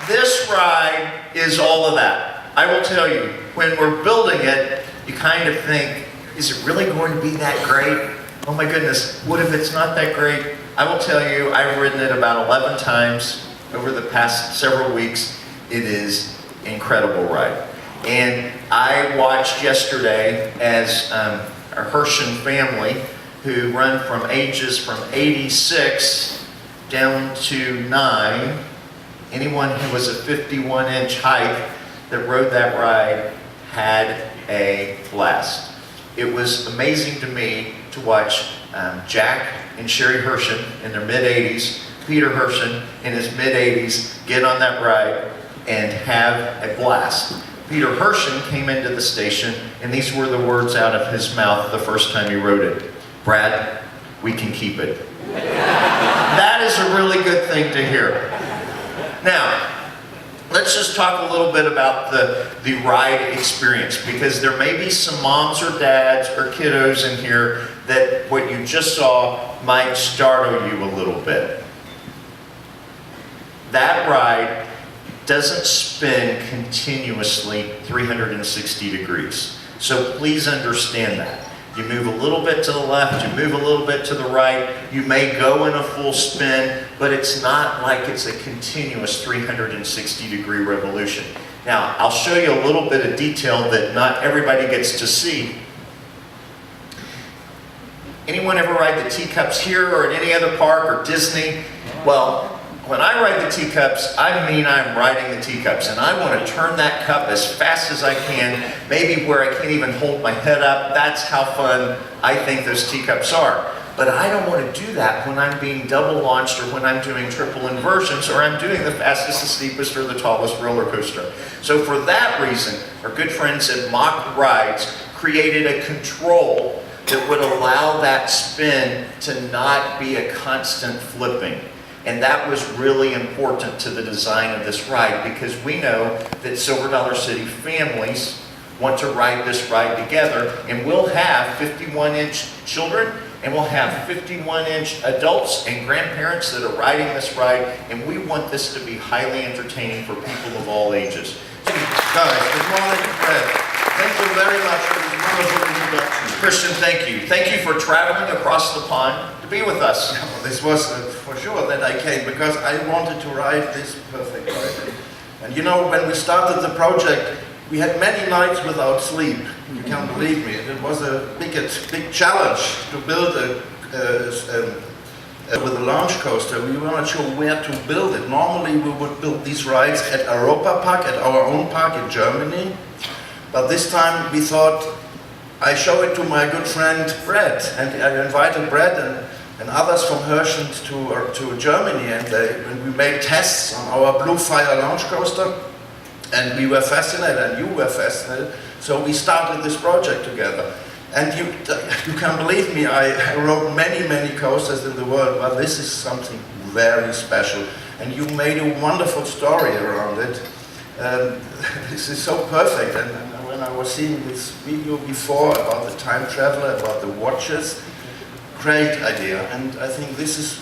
this ride is all of that. I will tell you, when we're building it, you kind of think, is it really going to be that great? Oh my goodness, what if it's not that great? I will tell you, I've ridden it about 11 times over the past several weeks. It is an incredible ride. And I watched yesterday as a Hershon family who run from ages from 86 down to 9. Anyone who was a 51-inch height that rode that ride had a blast. It was amazing to me to watch Jack and Sherry Hershon in their mid-80s, Peter Hershon in his mid-80s get on that ride and have a blast. Peter Hershon came into the station and these were the words out of his mouth the first time he rode it. Brad, we can keep it. That is a really good thing to hear. Now, let's just talk a little bit about the ride experience, because there may be some moms or dads or kiddos in here that what you just saw might startle you a little bit. That ride doesn't spin continuously 360 degrees. So please understand that. You move a little bit to the left, you move a little bit to the right, you may go in a full spin, but it's not like it's a continuous 360 degree revolution. Now, I'll show you a little bit of detail that not everybody gets to see. Anyone ever ride the teacups here or at any other park or Disney? Well, when I ride the teacups, I mean I'm riding the teacups, and I want to turn that cup as fast as I can, maybe where I can't even hold my head up. That's how fun I think those teacups are. But I don't want to do that when I'm being double launched or when I'm doing triple inversions or I'm doing the fastest, the steepest, or the tallest roller coaster. So for that reason, our good friends at MACK Rides created a control that would allow that spin to not be a constant flipping. And that was really important to the design of this ride, because we know that Silver Dollar City families want to ride this ride together, and we'll have 51-inch children and we'll have 51-inch adults and grandparents that are riding this ride, and we want this to be highly entertaining for people of all ages. Guys, good morning, Fred. Thank you very much for this wonderful introduction. Christian, thank you. Thank you for traveling across the pond to be with us. Well, this was for sure that I came because I wanted to ride this perfect ride. And you know, when we started the project, we had many nights without sleep. You can't believe me. It was a big challenge to build with a launch coaster. We were not sure where to build it. Normally we would build these rides at Europa Park, at our own park in Germany. But this time we thought, I show it to my good friend Brad, and I invited Brad and others from Hershon to Germany, and we made tests on our Blue Fire launch coaster, and we were fascinated, and you were fascinated, so we started this project together. And you can't believe me, I rode many coasters in the world, but this is something very special, and you made a wonderful story around it. This is so perfect, and when I was seeing this video before about the time traveler, about the watches, great idea, and I think this is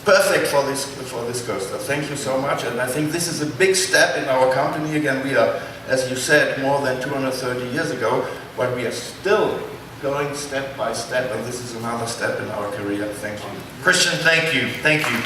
perfect for this coaster. Thank you so much, and I think this is a big step in our company. Again, we are, as you said, more than 230 years ago, but we are still going step by step, and this is another step in our career. Thank you. Christian, thank you. Thank you.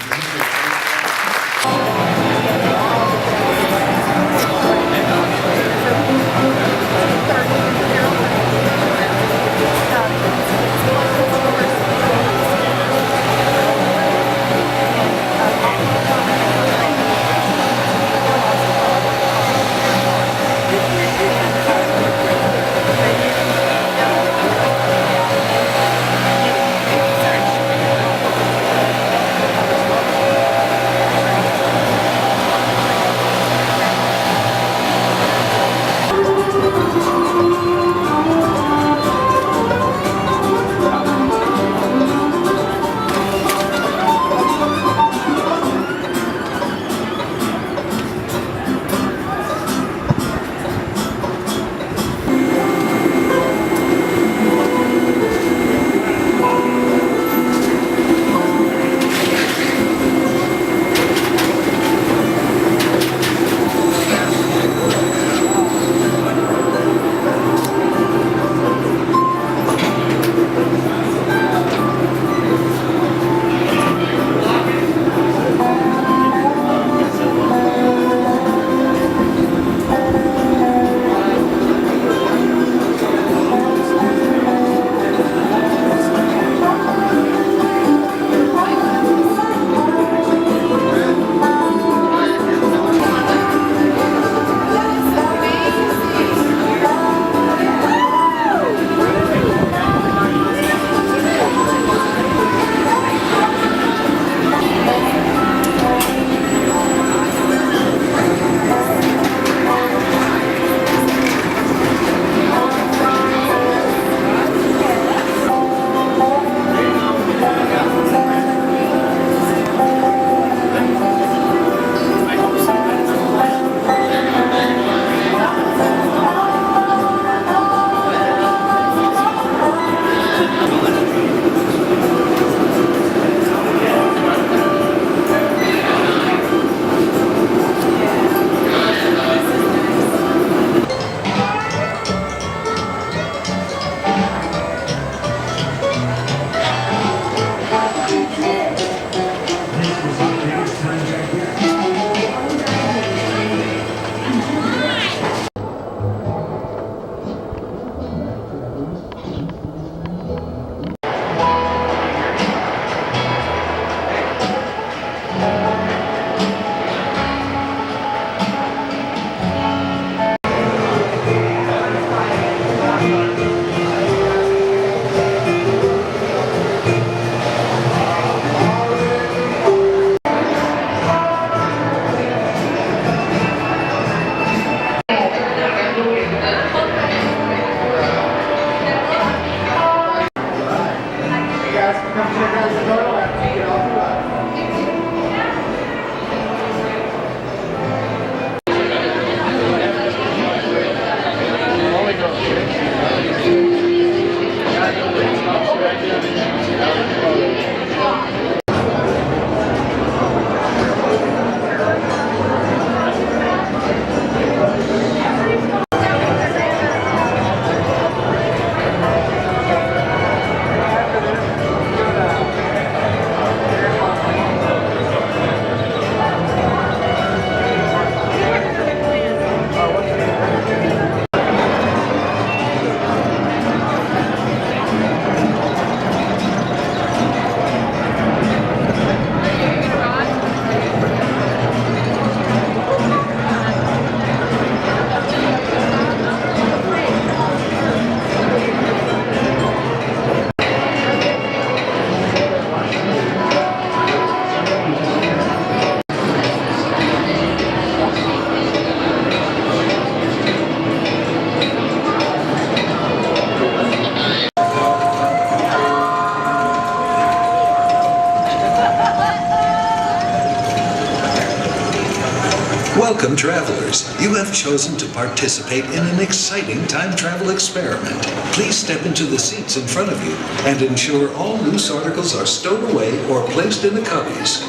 Welcome, travelers. You have chosen to participate in an exciting time travel experiment. Please step into the seats in front of you and ensure all loose articles are stowed away or placed in the cubbies.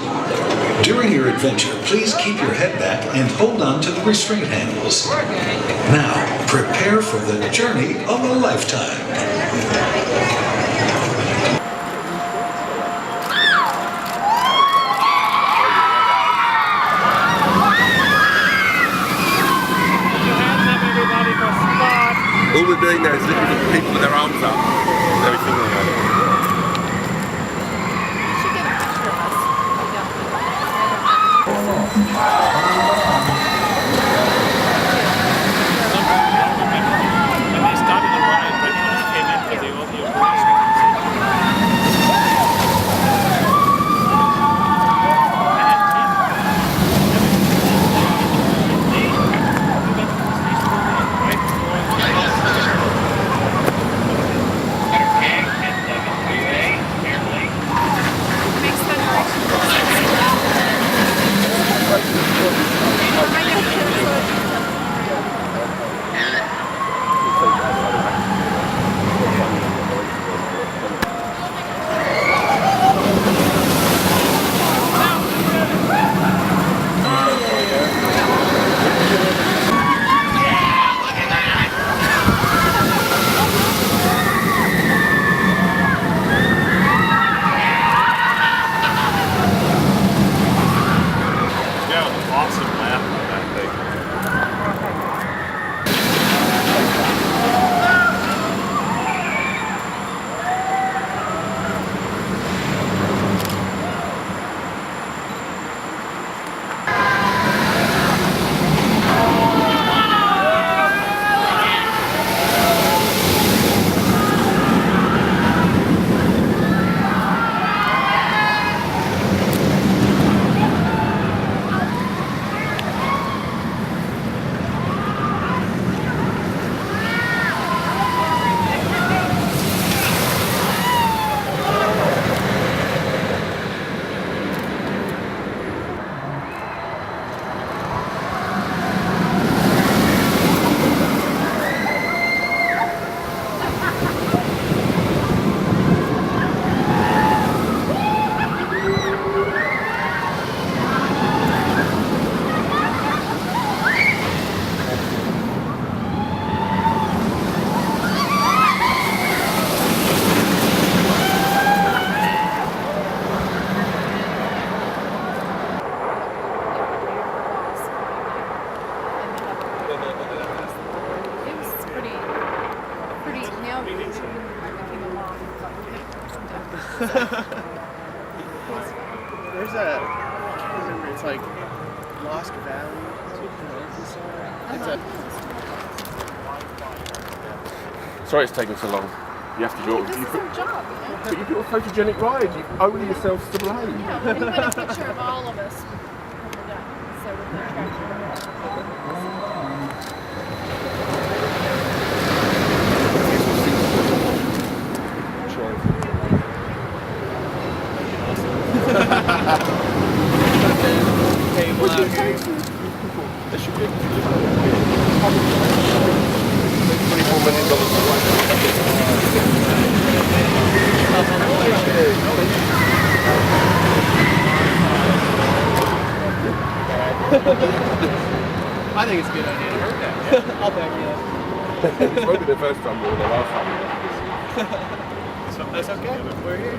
During your adventure, please keep your head back and hold on to the restraint handles. Now, prepare for the journey of a lifetime. All we're doing now is looking at people with their arms up. Everything like that. There's a, I can't remember, it's like Lost Valley. It's a, Sorry it's taking so long. You have to do it. This is our job, you know? But you built a photogenic ride. You've only yourselves to blame. Yeah, we want a picture of all of us when we're done. So we're going to try to There should be $24 million I think it's a good idea to hurt that. I'll back you up. This won't be the first time or the last time we've done this. So that's okay. We're here.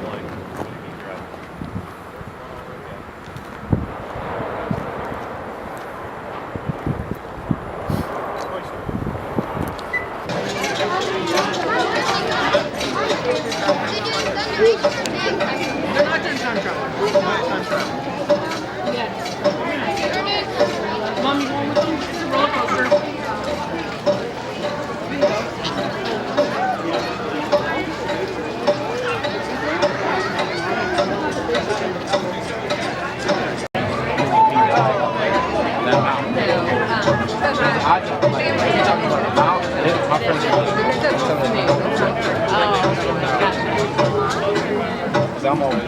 They're not doing time travel. We're not time travel. Mom, you going with them? It's a roller coaster. I'm always